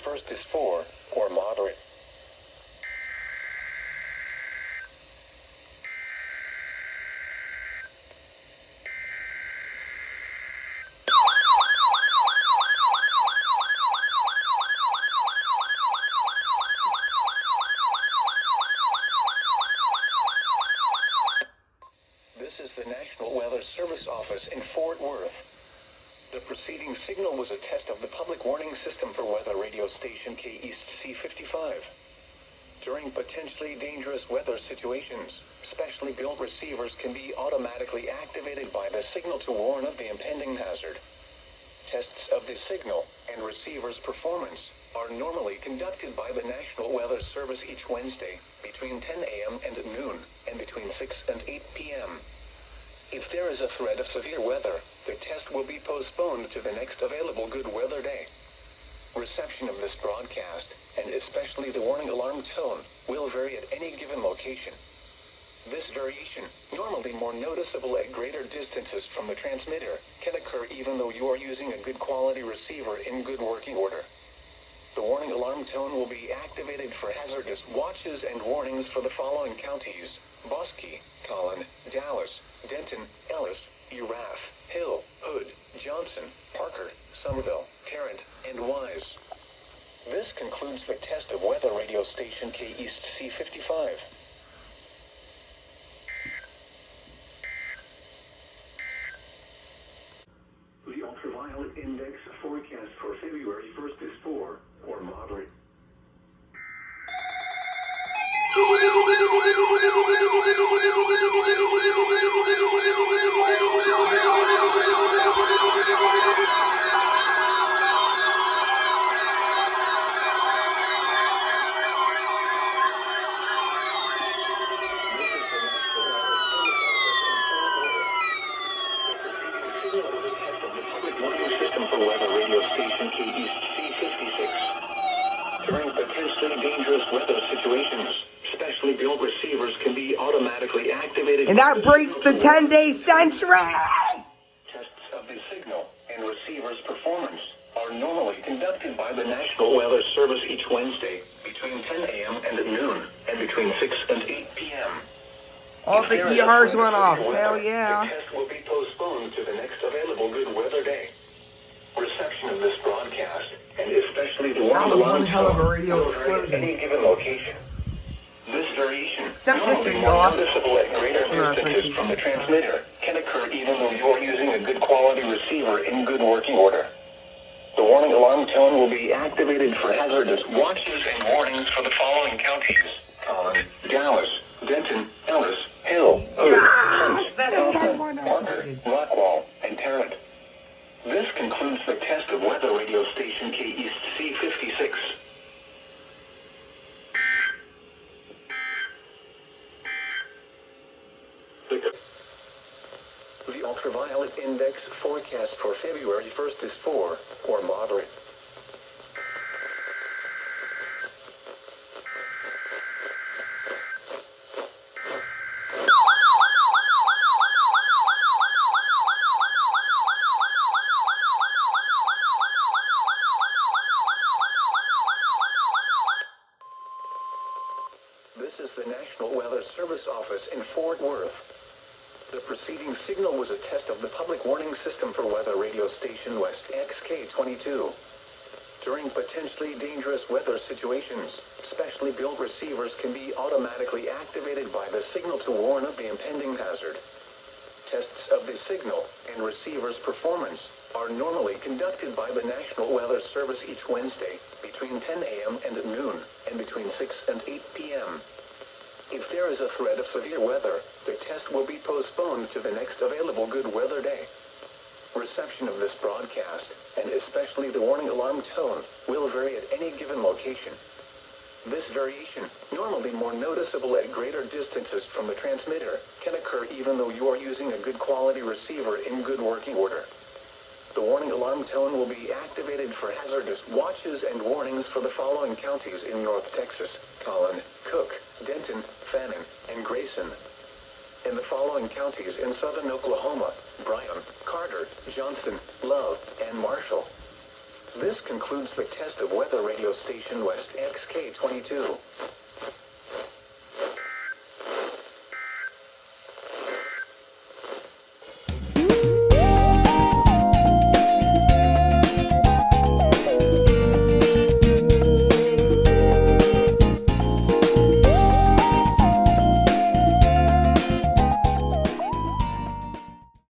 first is 4, or moderate. This is the National Weather Service Office in Fort Worth. The preceding signal was a test of the public warning system for weather radio station K East C55. During potentially dangerous weather situations, specially built receivers can be automatically activated by the signal to warn of the impending hazard. Tests of the signal and receiver's performance are normally conducted by the National Weather Service each Wednesday between 10 a.m. and noon, and between 6 and 8 p.m. If there is a threat of severe weather, the test will be postponed to the next available good weather day. Reception of this broadcast, and especially the warning alarm tone, will vary at any given location. This variation, normally more noticeable at greater distances from the transmitter, can occur even though you are using a good quality receiver in good working order. The warning alarm tone will be activated for hazardous watches and warnings for the following counties: Bosque, Collin, Dallas, Denton, Ellis, Urath, Hill, Hood, Johnson, Parker, Somerville, Tarrant, and Wise. This concludes the test of weather radio station K East C55. The ultraviolet index forecast for February 1st is 4, or moderate. For weather radio station K East C56. During potentially dangerous weather situations, specially built receivers can be automatically activated. And that breaks the 10-day century! Tests of the signal and receiver's performance are normally conducted by the National Weather Service each Wednesday between 10 a.m. and noon, and between 6 and 8 p.m. All the ERs went off. Hell yeah. The test will be postponed to the next available good weather day. Reception of this broadcast, and especially the That was one alarm hell of a tone, radio will vary at explosion. any given location. This variation, Except this didn't more go off. noticeable at greater distances from the transmitter, can occur even though you are using a good quality receiver in good working order. The warning alarm tone will be activated for hazardous watches and warnings for the following counties: Collin, Dallas, Denton, Ellis, Hill, Hood, Kent, Johnson, Parker, Rockwall, and Tarrant. This concludes the test of weather radio station K East C56. The ultraviolet index forecast for February 1st is 4, or moderate. This is the National Weather Service Office in Fort Worth. The preceding signal was a test of the public warning system for weather radio station West XK22. During potentially dangerous weather situations, specially built receivers can be automatically activated by the signal to warn of the impending hazard. Tests of the signal and receiver's performance are normally conducted by the National Weather Service each Wednesday between 10 a.m. and noon, and between 6 and 8 p.m. If there is a threat of severe weather, the test will be postponed to the next available good weather day. Reception of this broadcast, and especially the warning alarm tone, will vary at any given location. This variation, normally more noticeable at greater distances from the transmitter, can occur even though you are using a good quality receiver in good working order. The warning alarm tone will be activated for hazardous watches and warnings for the following counties in North Texas: Collin, Cook, Denton, Fannin, and Grayson. In the following counties in southern Oklahoma: Bryan, Carter, Johnson, Love, and Marshall. This concludes includes the test of weather radio station West XK22.